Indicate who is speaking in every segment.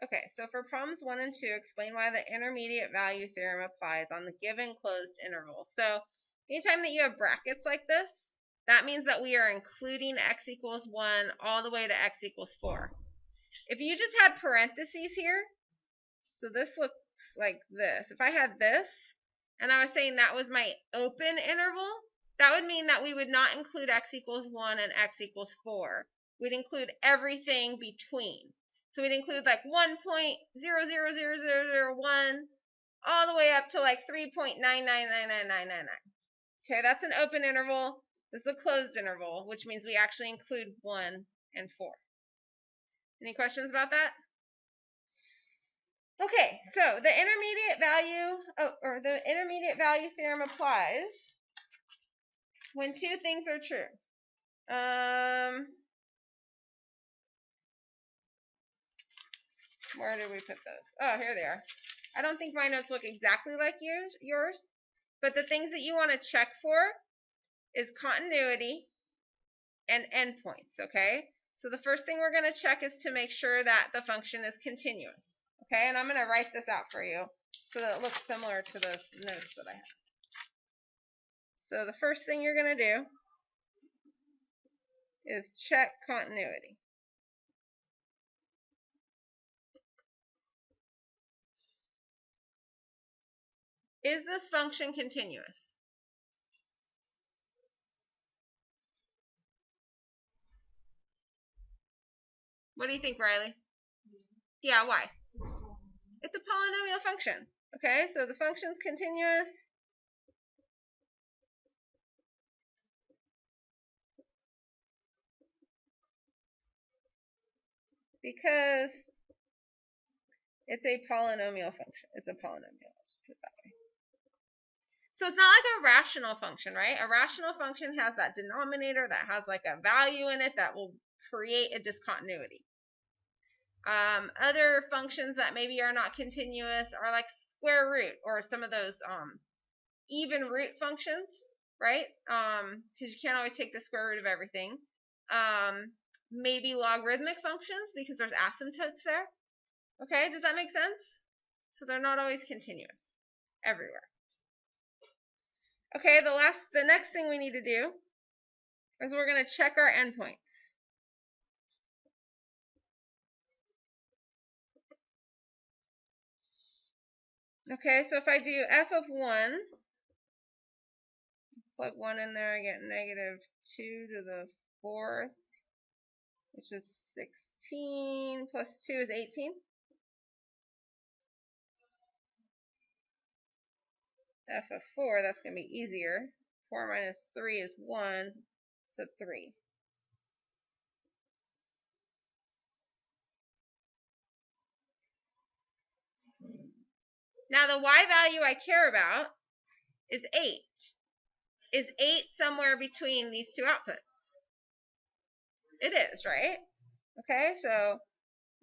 Speaker 1: Okay, so for problems 1 and 2, explain why the intermediate value theorem applies on the given closed interval. So anytime that you have brackets like this, that means that we are including x equals 1 all the way to x equals 4. If you just had parentheses here, so this looks like this. If I had this, and I was saying that was my open interval, that would mean that we would not include x equals 1 and x equals 4. We'd include everything between. So we'd include like 1.0000001 all the way up to like 3.9999999. Okay, that's an open interval. This is a closed interval, which means we actually include 1 and 4. Any questions about that? Okay, so the intermediate value theorem applies when two things are true. Where did we put those? Oh, here they are. I don't think my notes look exactly like yours, but the things that you want to check for is continuity and endpoints, okay? So the first thing we're going to check is to make sure that the function is continuous, okay? And I'm going to write this out for you so that it looks similar to the notes that I have. So the first thing you're going to do is check continuity. Is this function continuous? What do you think, Riley? Yeah, why? It's a polynomial function. Okay, so the function's continuous because it's a polynomial function. It's a polynomial. Let's put it that way. So it's not like a rational function, right? A rational function has that denominator that has like a value in it that will create a discontinuity. Other functions that maybe are not continuous are like square root or some of those even root functions, right? Because you can't always take the square root of everything. Maybe logarithmic functions because there's asymptotes there. Okay, does that make sense? So they're not always continuous everywhere. Okay, the next thing we need to do is we're going to check our endpoints. Okay, so if I do f of 1, plug 1 in there, I get negative 2 to the 4th, which is 16, plus 2 is 18. F of 4, that's going to be easier. 4 minus 3 is 1, so 3. Now the y value I care about is 8. Is 8 somewhere between these two outputs? It is, right? Okay, so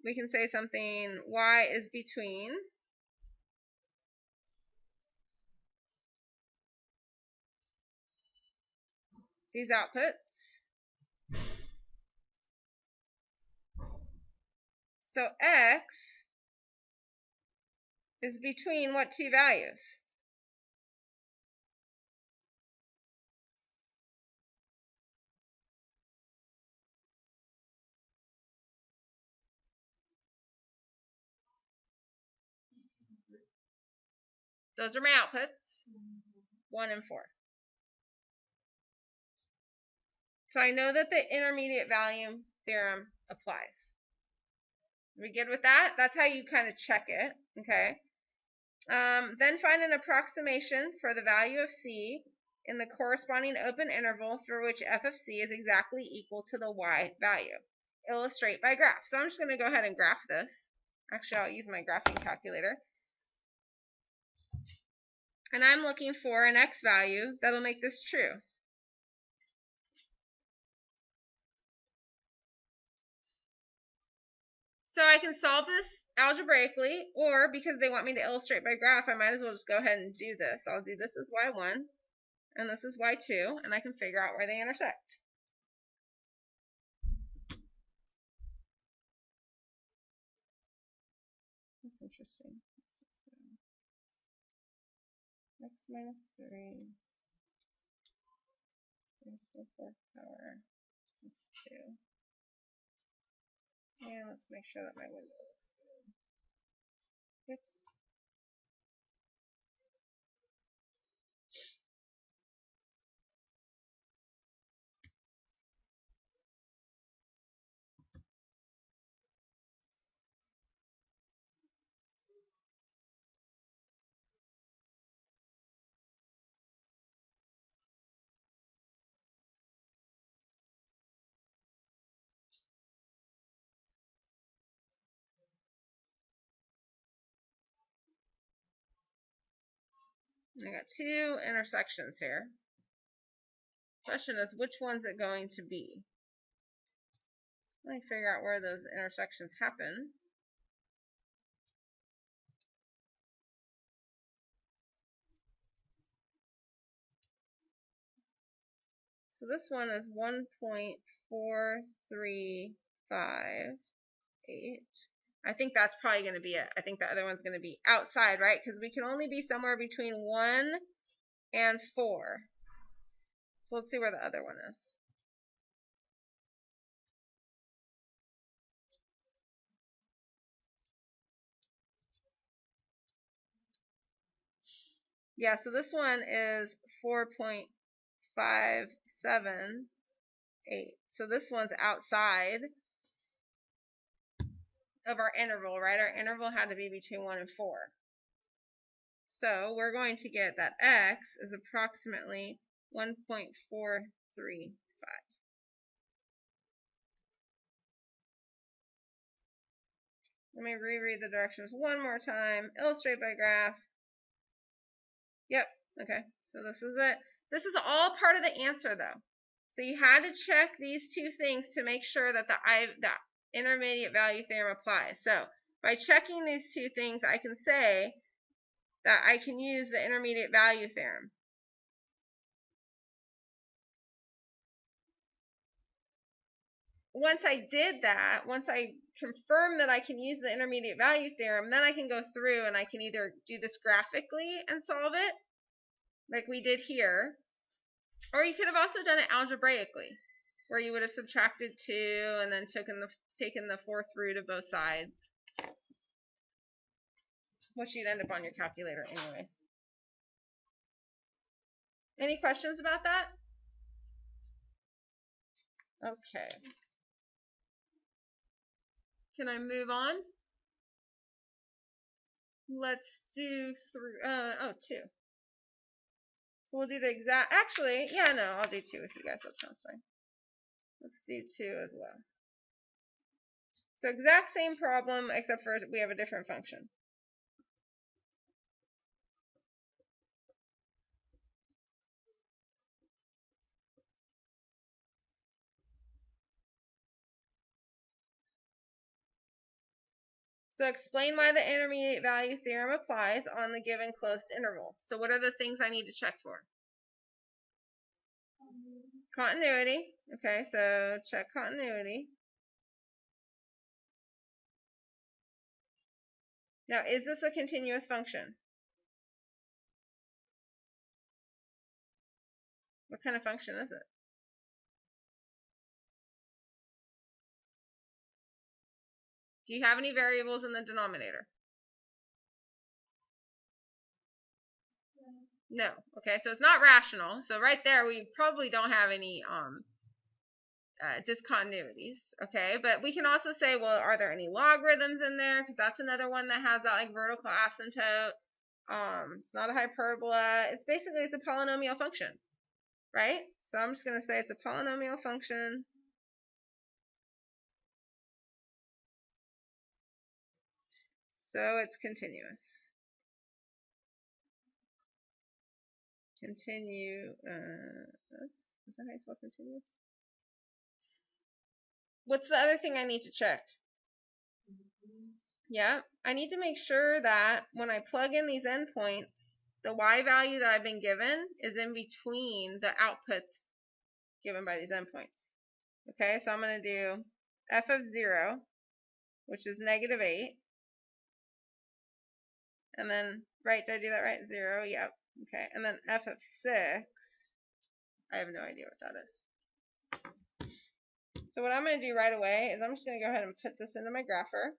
Speaker 1: we can say something y is between these outputs. So x is between what two values? Those are my outputs, 1 and 4. So I know that the intermediate value theorem applies. Are we good with that? That's how you kind of check it, okay? Then find an approximation for the value of c in the corresponding open interval through which f of c is exactly equal to the y value. Illustrate by graph. So I'm just going to go ahead and graph this. Actually, I'll use my graphing calculator. And I'm looking for an x value that'll make this true. So I can solve this algebraically, or because they want me to illustrate by graph, I might as well just go ahead and do this. I'll do this as y1, and this is y2, and I can figure out where they intersect. that's interesting. X minus 3 raised to the fourth power is 2. And let's make sure that my window looks good. Oops. I got 2 intersections here. Question is, which one's it going to be? Let me figure out where those intersections happen. So this one is 1.4358. I think that's probably going to be it. I think the other one's going to be outside, right? Because we can only be somewhere between 1 and 4. So let's see where the other one is. Yeah, so this one is 4.578. So this one's outside of our interval, right? Our interval had to be between 1 and 4. So we're going to get that x is approximately 1.435. Let me reread the directions one more time. Illustrate by graph. Yep. Okay. So this is it. This is all part of the answer, though. So you had to check these 2 things to make sure that the intermediate value theorem applies. So by checking these 2 things, I can say that I can use the intermediate value theorem. Once I did that, once I confirm that I can use the intermediate value theorem, then I can go through and I can either do this graphically and solve it, like we did here, or you could have also done it algebraically, where you would have subtracted 2 and then taken the 4th root of both sides, which you'd end up on your calculator anyways. Any questions about that? Okay. Can I move on? Let's do 2. So we'll do the exact, actually, yeah, no, I'll do 2 with you guys. That sounds fine. Let's do 2 as well. So exact same problem, except for we have a different function. So explain why the intermediate value theorem applies on the given closed interval. So what are the things I need to check for? Continuity. Okay, so check continuity. Now, is this a continuous function? What kind of function is it? Do you have any variables in the denominator? No. Okay, so it's not rational. So right there, we probably don't have any discontinuities. Okay, but we can also say, well, are there any logarithms in there? Because that's another one that has that like vertical asymptote. It's not a hyperbola. It's basically a polynomial function, right? So I'm just going to say it's a polynomial function. So it's continuous. Is that how you spell continuous? What's the other thing I need to check? Yeah, I need to make sure that when I plug in these endpoints, the y value that I've been given is in between the outputs given by these endpoints. Okay, so I'm going to do f of 0, which is -8, And then, right, did I do that right? 0, yep. Okay, and then f of 6, I have no idea what that is. So what I'm going to do right away is I'm just going to go ahead and put this into my grapher.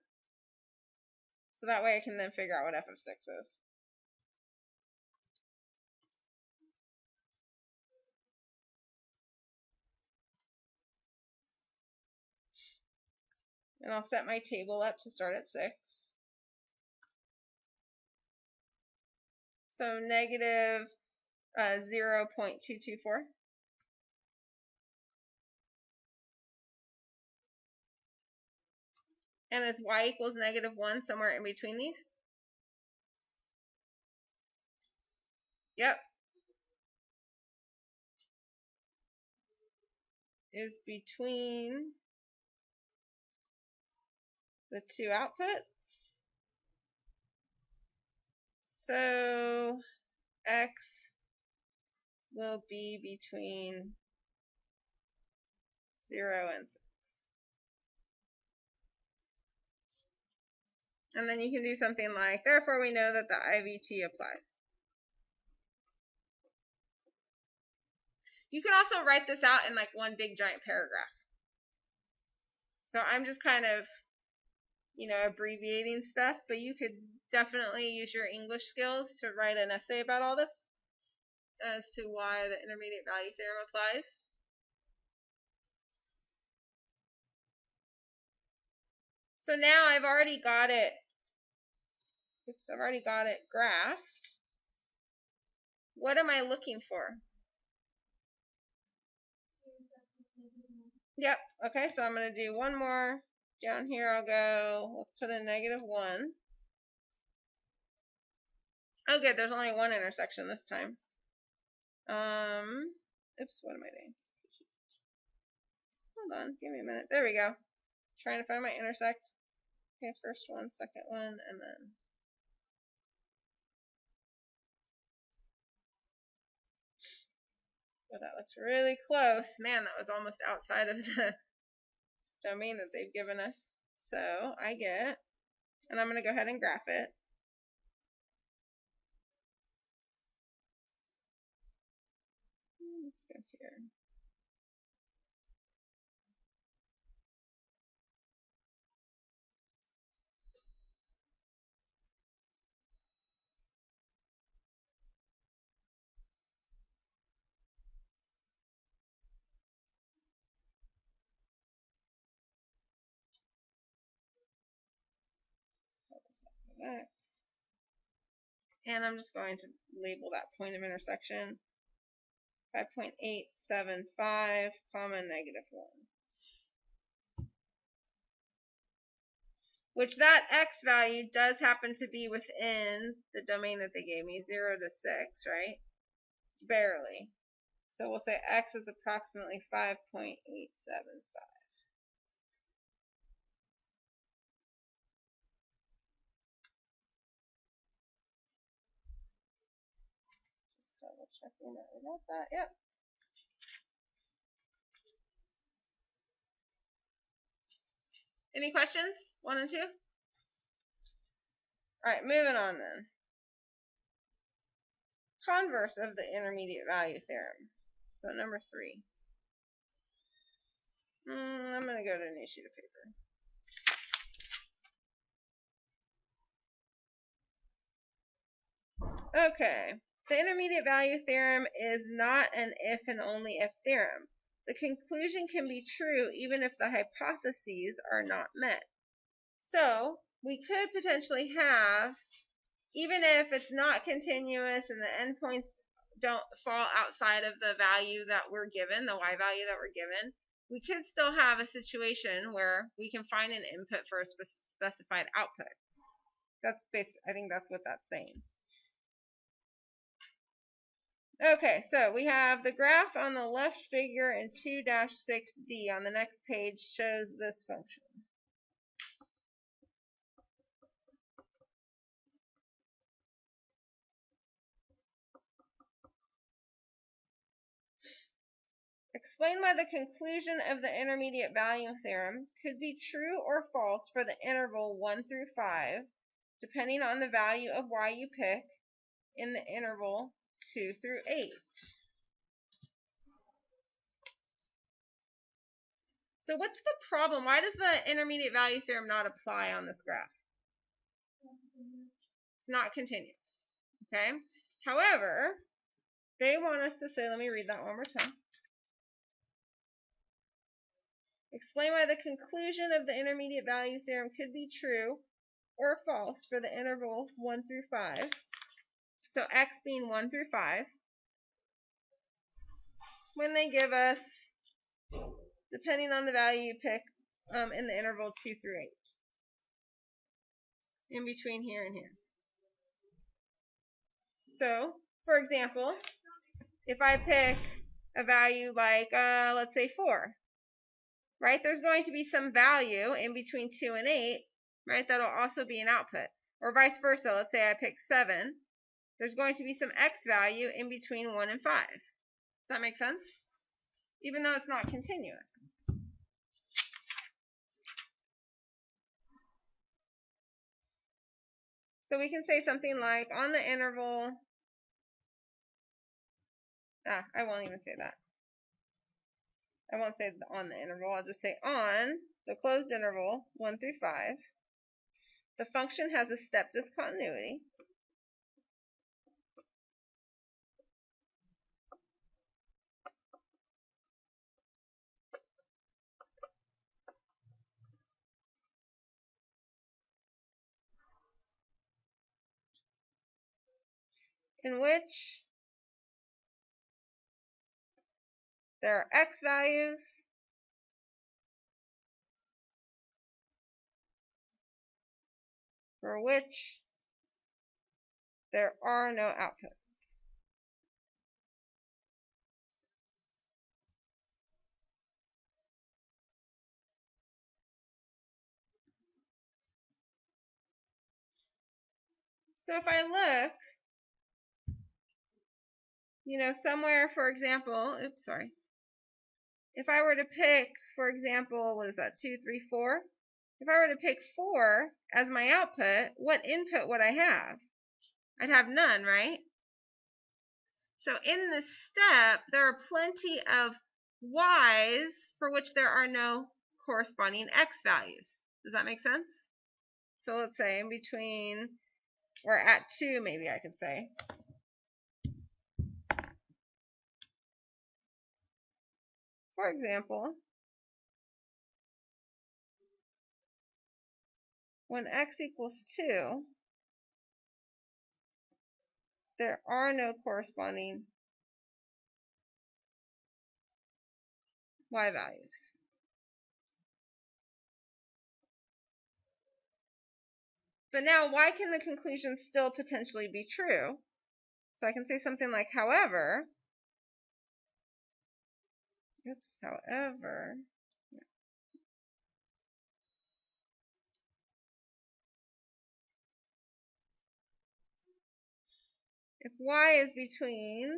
Speaker 1: So that way I can then figure out what f of 6 is. And I'll set my table up to start at 6. So negative 0.224. And is y equals negative 1 somewhere in between these? Yep. Is between the two outputs. So x will be between 0 and 6. And then you can do something like, therefore we know that the IVT applies. You can also write this out in like one big giant paragraph. So I'm just kind of, abbreviating stuff, but you could definitely use your English skills to write an essay about all this as to why the intermediate value theorem applies. So now I've already got it. Oops, I've already got it graphed. What am I looking for? Yep. Okay, so I'm going to do one more. Down here I'll go, let's put in negative 1. Oh, good. There's only one intersection this time. Oops, what am I doing? Hold on, give me a minute. There we go. Trying to find my intersect. Okay, first one, second one, and then. But that looks really close. Man, that was almost outside of the domain that they've given us. So I get, and I'm going to go ahead and graph it. Let's go here. X. And I'm just going to label that point of intersection 5.875, comma, negative 1. Which that x value does happen to be within the domain that they gave me, 0 to 6, right? Barely. So we'll say x is approximately 5.875. Just double checking that we got that. Yep. Any questions? 1 and 2? Alright, moving on then. Converse of the intermediate value theorem. So number 3. I'm going to go to a new sheet of paper. Okay. The intermediate value theorem is not an if and only if theorem. The conclusion can be true even if the hypotheses are not met. So we could potentially have, even if it's not continuous and the endpoints don't fall outside of the value that we're given, the y value that we're given, we could still have a situation where we can find an input for a specified output. That's I think that's what that's saying. Okay, so we have the graph on the left figure in 2-6D on the next page shows this function. Explain why the conclusion of the intermediate value theorem could be true or false for the interval 1 through 5 depending on the value of y you pick in the interval 2 through 8. So what's the problem? Why does the intermediate value theorem not apply on this graph? It's not continuous. Okay? However, they want us to say, let me read that one more time. Explain why the conclusion of the intermediate value theorem could be true or false for the interval 1 through 5. So x being 1 through 5. When they give us, depending on the value you pick, in the interval 2 through 8. In between here and here. So, for example, if I pick a value like, let's say 4, right? There's going to be some value in between 2 and 8, right? That'll also be an output. Or vice versa. Let's say I pick 7. There's going to be some x value in between 1 and 5. Does that make sense? Even though it's not continuous. So we can say something like, on the interval, I won't even say that. I won't say on the interval. I'll just say on the closed interval 1 through 5. The function has a step discontinuity. In which there are x values for which there are no outputs. So if I look, somewhere, for example, if I were to pick, for example, what is that, 2, 3, 4? If I were to pick 4 as my output, what input would I have? I'd have none, right? So in this step, there are plenty of y's for which there are no corresponding x values. Does that make sense? So let's say in between, or at 2 maybe I could say. For example, when x equals 2, there are no corresponding y values. But now, why can the conclusion still potentially be true? So I can say something like, however, if y is between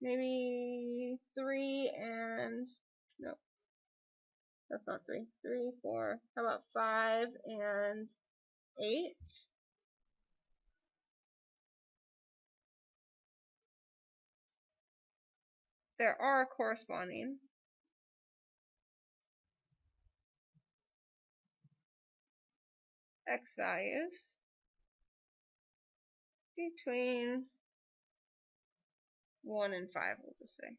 Speaker 1: maybe 3 and, no, that's not 3, 3, 4, how about 5 and 8? There are corresponding x values between 1 and 5, we'll just say.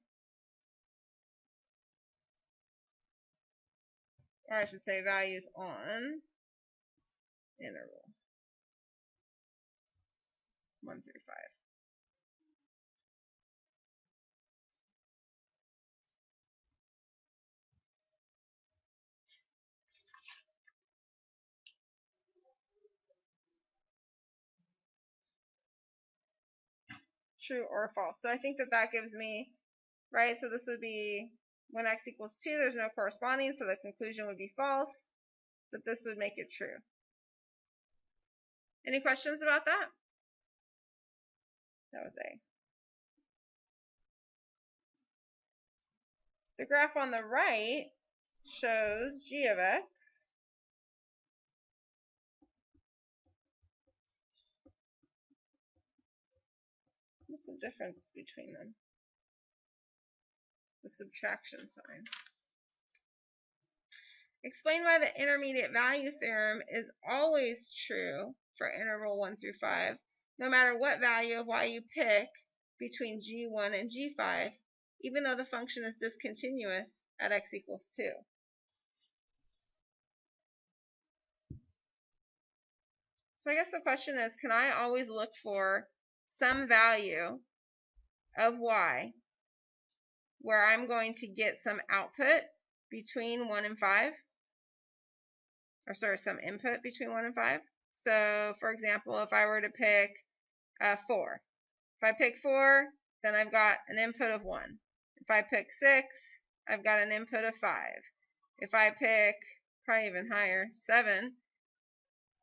Speaker 1: Or I should say values on interval 1 through 5. True or false. So I think that gives me, right, so this would be when x equals 2, there's no corresponding, so the conclusion would be false, but this would make it true. Any questions about that? That was A. The graph on the right shows g of x What's the difference between them? The subtraction sign. Explain why the intermediate value theorem is always true for interval 1 through 5, no matter what value of y you pick between g1 and g5, even though the function is discontinuous at x equals 2. So I guess the question is, can I always look for some value of y where I'm going to get some output between 1 and 5? Or sorry, some input between 1 and 5. So, for example, if I were to pick 4. If I pick 4, then I've got an input of 1. If I pick 6, I've got an input of 5. If I pick, probably even higher, 7,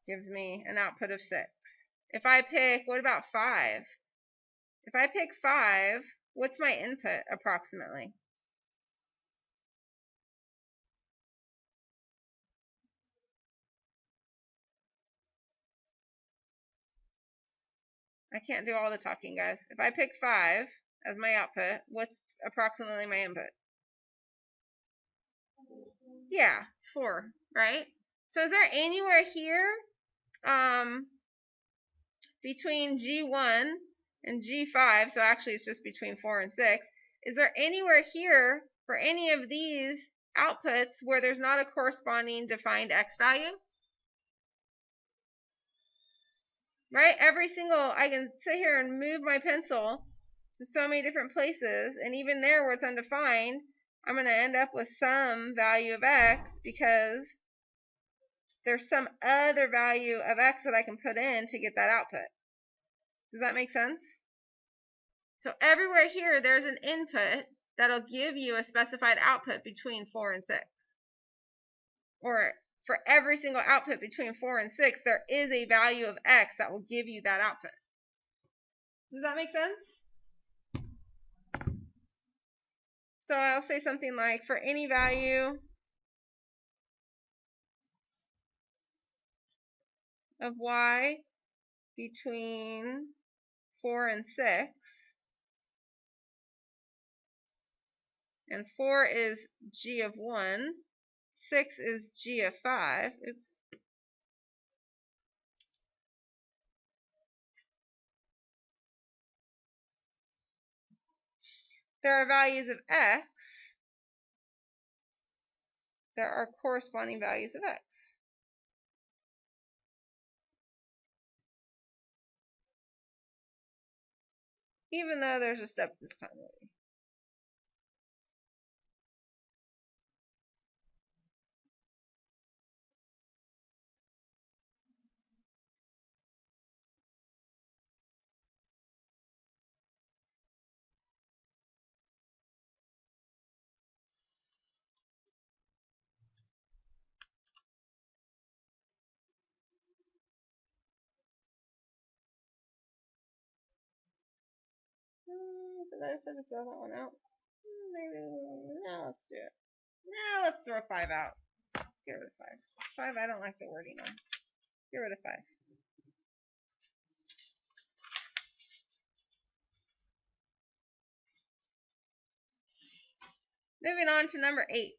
Speaker 1: gives me an output of 6. If I pick, what about 5? If I pick 5, what's my input approximately? I can't do all the talking, guys. If I pick 5 as my output, what's approximately my input? Yeah, 4, right? So is there anywhere here between G1 and G5, so actually it's just between 4 and 6, is there anywhere here for any of these outputs where there's not a corresponding defined x value? Right? Every single, I can sit here and move my pencil to so many different places, and even there where it's undefined, I'm going to end up with some value of x because there's some other value of x that I can put in to get that output. Does that make sense? So everywhere here, there's an input that'll give you a specified output between 4 and 6. Or for every single output between 4 and 6, there is a value of x that will give you that output. Does that make sense? So I'll say something like, for any value of y between 4 and 6, and 4 is g of 1, 6 is g of 5. Oops. There are values of x. There are corresponding values of x. Even though there's a step discontinuity. Did I decide to throw that one out? Maybe. No, let's do it. No, let's throw 5 out. Let's get rid of 5. 5, I don't like the wording on. Get rid of 5. Moving on to number 8.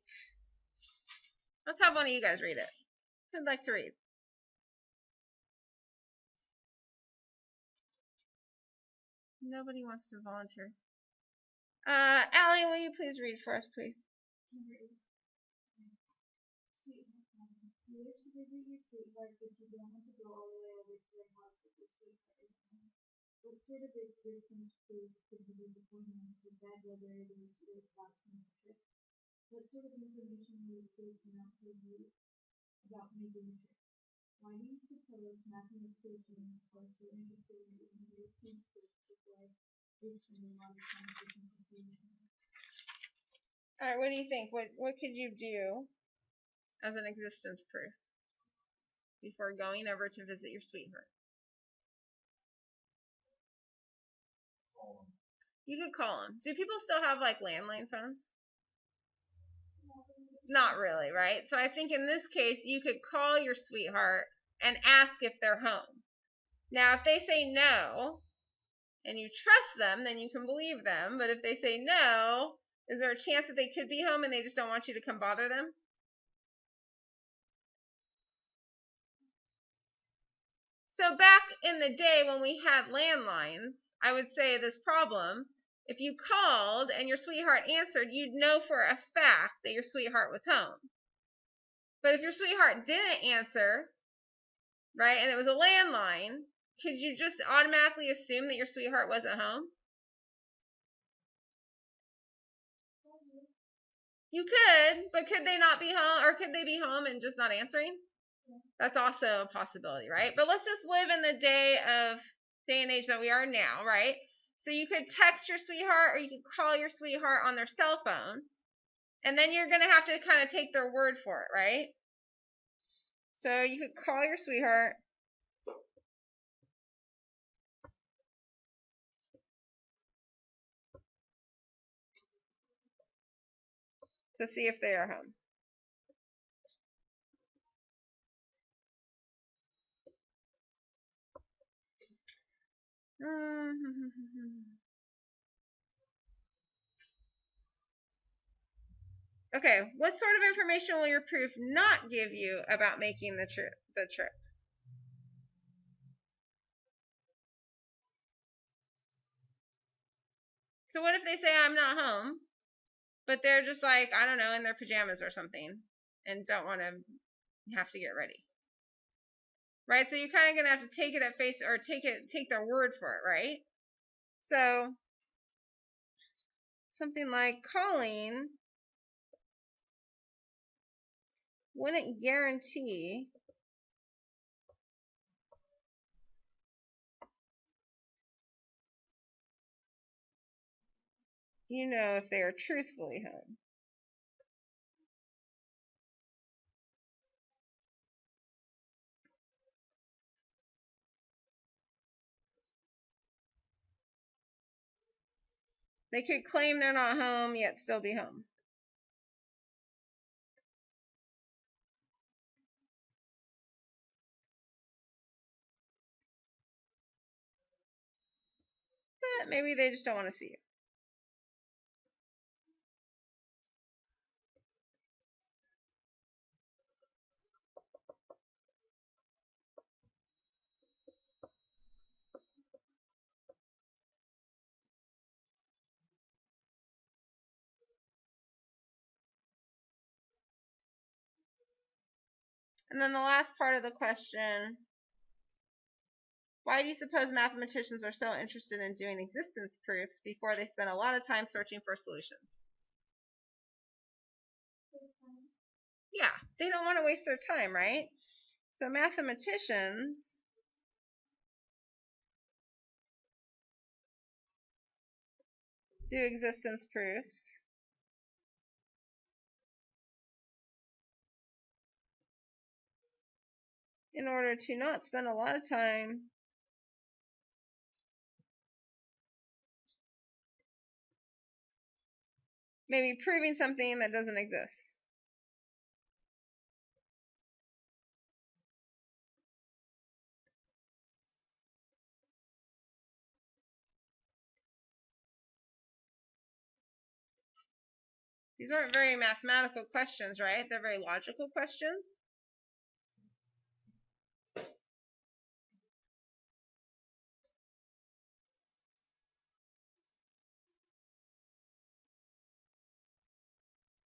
Speaker 1: Let's have one of you guys read it. Who'd like to read? Nobody wants to volunteer. Allie, will you please read for us, please?
Speaker 2: You wish to visit your sweetheart, but you don't want to go all the way over to their house if your sweetheart is home. What sort of existence proof could you do beforehand to decide whether it is about to make a trip? What sort of information will the proof not tell you about making a trip? Why do you suppose mathematicians are so interested in existence proof before they spend a lot of time looking for solutions?
Speaker 1: Alright, what do you think? What could you do as an existence proof before going over to visit your sweetheart? You could call them. Do people still have like landline phones? Not really, right? So I think in this case, you could call your sweetheart and ask if they're home. Now, if they say no, and you trust them, then you can believe them. But if they say no, is there a chance that they could be home and they just don't want you to come bother them? So back in the day when we had landlines, I would say this problem, if you called and your sweetheart answered, you'd know for a fact that your sweetheart was home. But if your sweetheart didn't answer, right, and it was a landline, could you just automatically assume that your sweetheart wasn't home? You could, but could they not be home, or could they be home and just not answering? That's also a possibility, right? But let's just live in the day and age that we are now, right? So you could text your sweetheart or you could call your sweetheart on their cell phone, and then you're going to have to kind of take their word for it, right? So you could call your sweetheart to see if they are home. Okay, what sort of information will your proof not give you about making the trip? So what if they say I'm not home, but they're just like, I don't know, in their pajamas or something and don't want to have to get ready? Right? So you're kind of going to have to take it at face or take their word for it, right? So something like calling wouldn't guarantee you know if they are truthfully home. They could claim they're not home yet still be home. But maybe they just don't want to see you. And then the last part of the question, why do you suppose mathematicians are so interested in doing existence proofs before they spend a lot of time searching for solutions? Yeah, they don't want to waste their time, right? So mathematicians do existence proofs in order to not spend a lot of time maybe proving something that doesn't exist. These aren't very mathematical questions, right? They're very logical questions.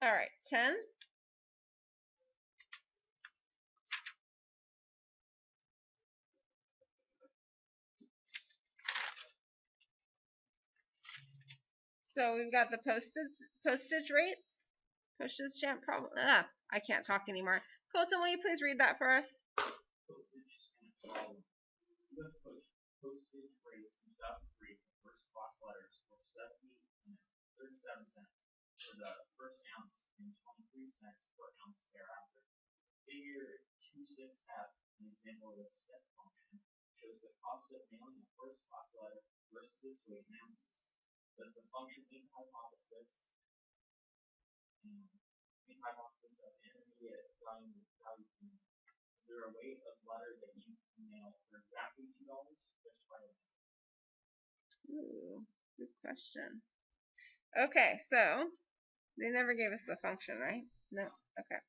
Speaker 1: All right, 10. So we've got the postage rates. Postage stamp problem. I can't talk anymore. Colson, will you please read that for us?
Speaker 3: Postage stamp problem. U.S. postage rates in 2003 for first class letters were 70 and 37 cents for the first ounce and 23 cents per ounce thereafter. Figure 26F, an example of a step function, shows the cost of mailing a first class letter versus its weight in ounces. Does the function meet the hypothesis of intermediate value? Is there a weight of letter that you can mail for exactly $2? Just by
Speaker 1: Ooh, good question. Okay, so they never gave us the function, right? No. Okay.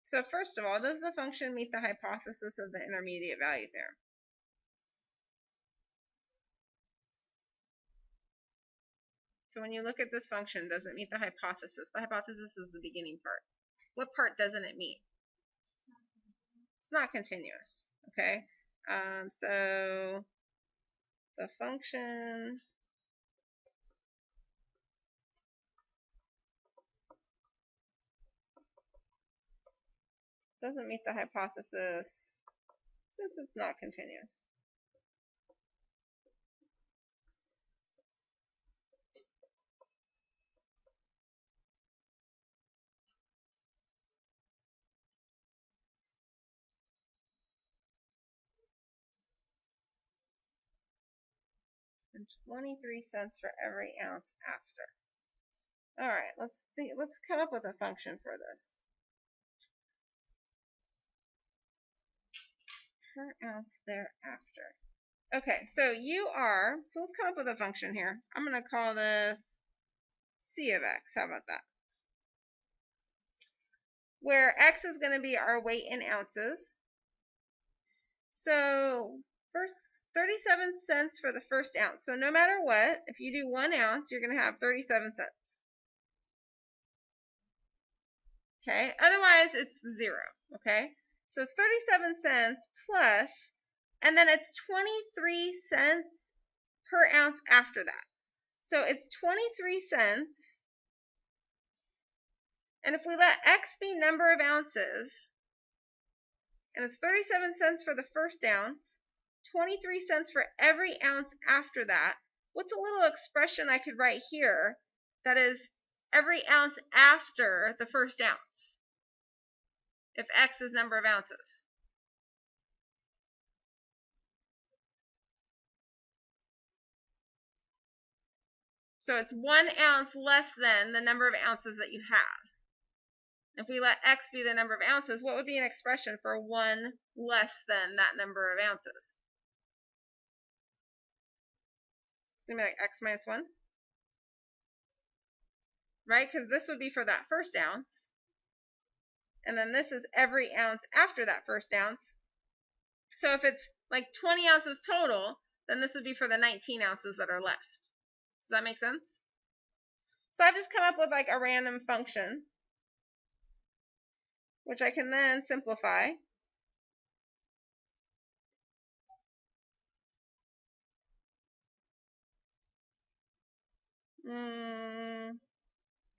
Speaker 1: So first of all, does the function meet the hypothesis of the intermediate value theorem? So when you look at this function, does it meet the hypothesis? The hypothesis is the beginning part. What part doesn't it meet? It's not continuous. Okay. So the function doesn't meet the hypothesis since it's not continuous. And 23 cents for every ounce after. All right, let's come up with a function for this. Per ounce thereafter. Okay, so let's come up with a function here. I'm going to call this C of x. How about that? Where x is going to be our weight in ounces. So first, 37 cents for the first ounce. So no matter what, if you do 1 ounce, you're going to have 37 cents. Okay, otherwise it's 0. Okay, so it's 37 cents plus, and then it's 23 cents per ounce after that. So it's 23 cents, and if we let x be number of ounces, and it's 37 cents for the first ounce, 23 cents for every ounce after that, what's a little expression I could write here that is every ounce after the first ounce, if x is number of ounces? So it's 1 ounce less than the number of ounces that you have. If we let x be the number of ounces, what would be an expression for 1 less than that number of ounces? It's going to be like x minus 1. Right? Because this would be for that first ounce. And then this is every ounce after that first ounce. So if it's like 20 ounces total, then this would be for the 19 ounces that are left. Does that make sense? So I've just come up with like a random function, which I can then simplify. Mm,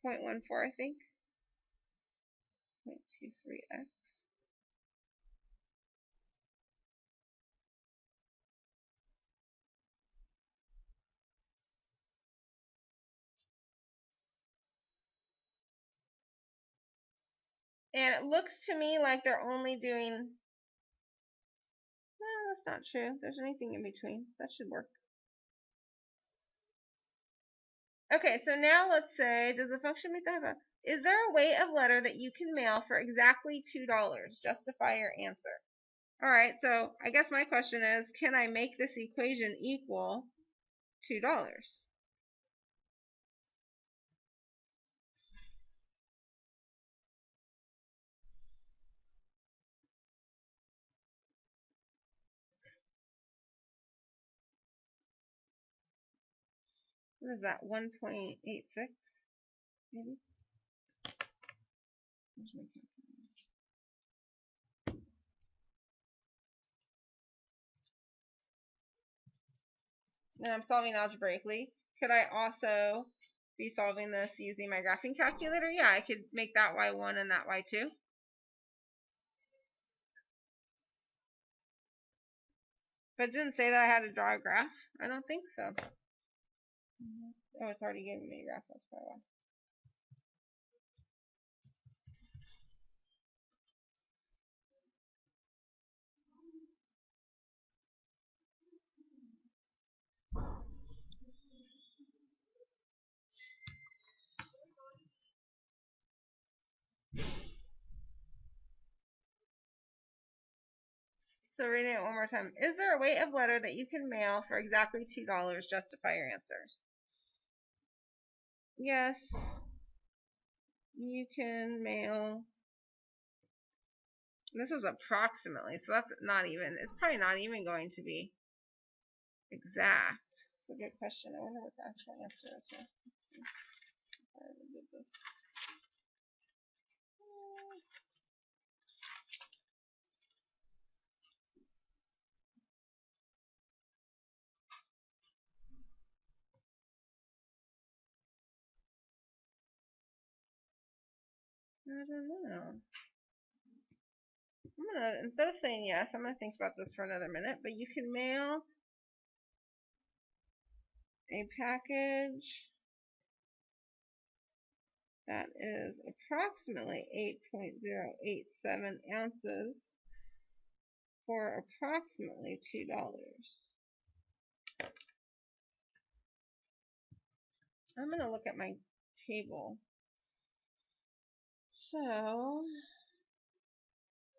Speaker 1: 0.14, I think. 0.23x. And it looks to me like they're only doing, no, that's not true. There's anything in between. That should work. Okay, so now let's say, does the function meet the hypothesis? Is there a weight of letter that you can mail for exactly $2? Justify your answer. All right, so I guess my question is, can I make this equation equal $2? What is that, 1.86 maybe? Then I'm solving algebraically. Could I also be solving this using my graphing calculator? Yeah, I could make that y1 and that y2. But it didn't say that I had to draw a graph. I don't think so. Oh, it's already giving me a graph. That's probably why. So reading it one more time. Is there a weight of letter that you can mail for exactly $2? Justify your answers. Yes, you can mail. This is approximately, so that's not even, it's probably not even going to be exact. It's a good question. I wonder what the actual answer is here. Let's see if I ever did this. I don't know. I'm gonna, instead of saying yes, I'm gonna think about this for another minute. But you can mail a package that is approximately 8.087 ounces for approximately $2. I'm gonna look at my table. So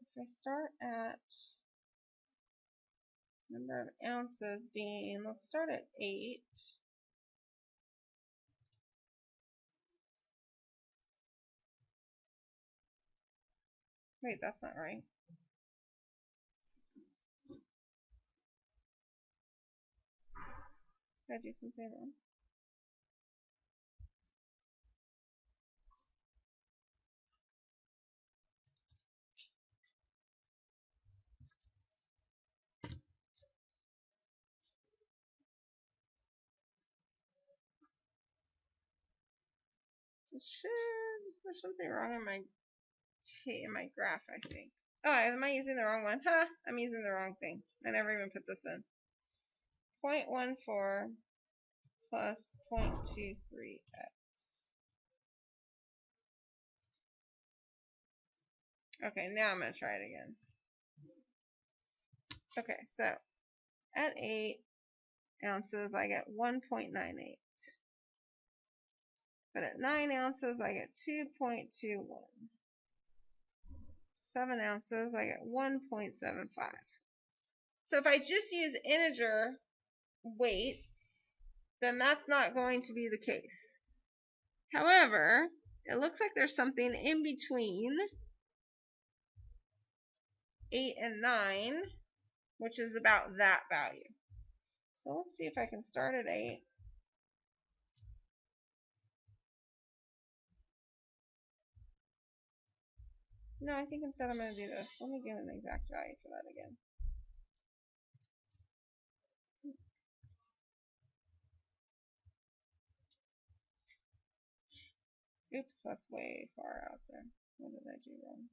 Speaker 1: if I start at number of ounces being, let's start at 8. Wait, that's not right. Did I do something wrong? There's something wrong in my graph, I think. Oh, am I using the wrong one? Huh, I'm using the wrong thing. I never even put this in. 0.14 plus 0.23x. Okay, now I'm going to try it again. Okay, so at 8 ounces, I get 1.98. But at 9 ounces, I get 2.21. 7 ounces, I get 1.75. So if I just use integer weights, then that's not going to be the case. However, it looks like there's something in between 8 and 9, which is about that value. So let's see if I can start at 8. No, I think instead I'm going to do this. Let me get an exact value for that again. Oops, that's way far out there. What did I do wrong?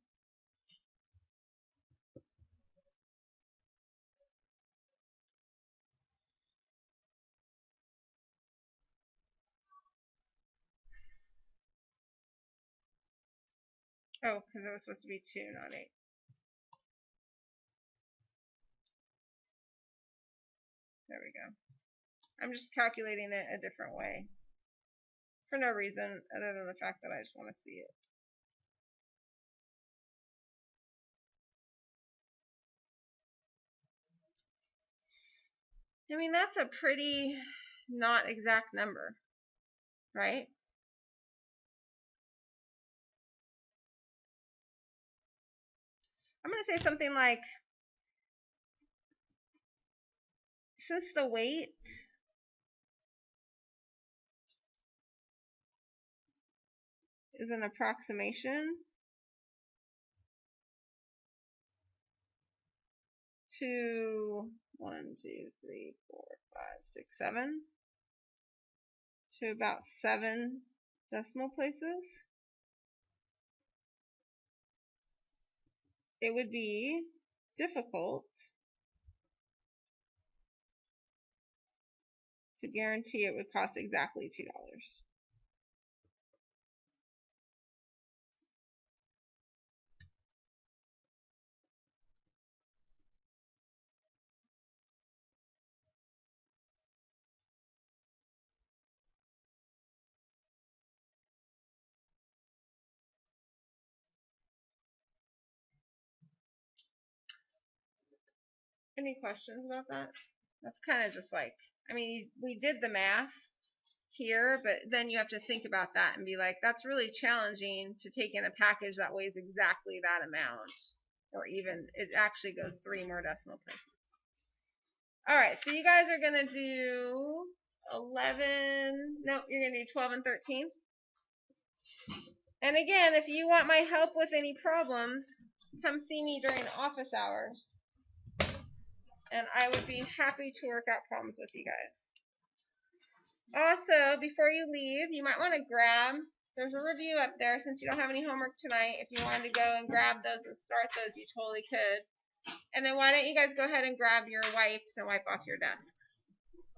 Speaker 1: Oh, because it was supposed to be 2, not 8. There we go. I'm just calculating it a different way. For no reason other than the fact that I just want to see it. I mean, that's a pretty not exact number, right? I'm going to say something like, since the weight is an approximation to 1, 2, 3, 4, 5, 6, 7 to about 7 decimal places, it would be difficult to guarantee it would cost exactly $2. Any questions about that? That's kind of just like, I mean, we did the math here, but then you have to think about that and be like, that's really challenging to take in a package that weighs exactly that amount, or even it actually goes 3 more decimal places. All right, so you guys are gonna do 11. No, you're gonna do 12 and 13. And again, if you want my help with any problems, come see me during office hours, and I would be happy to work out problems with you guys. Also, before you leave, you might want to grab, there's a review up there since you don't have any homework tonight. If you wanted to go and grab those and start those, you totally could. And then why don't you guys go ahead and grab your wipes and wipe off your desk.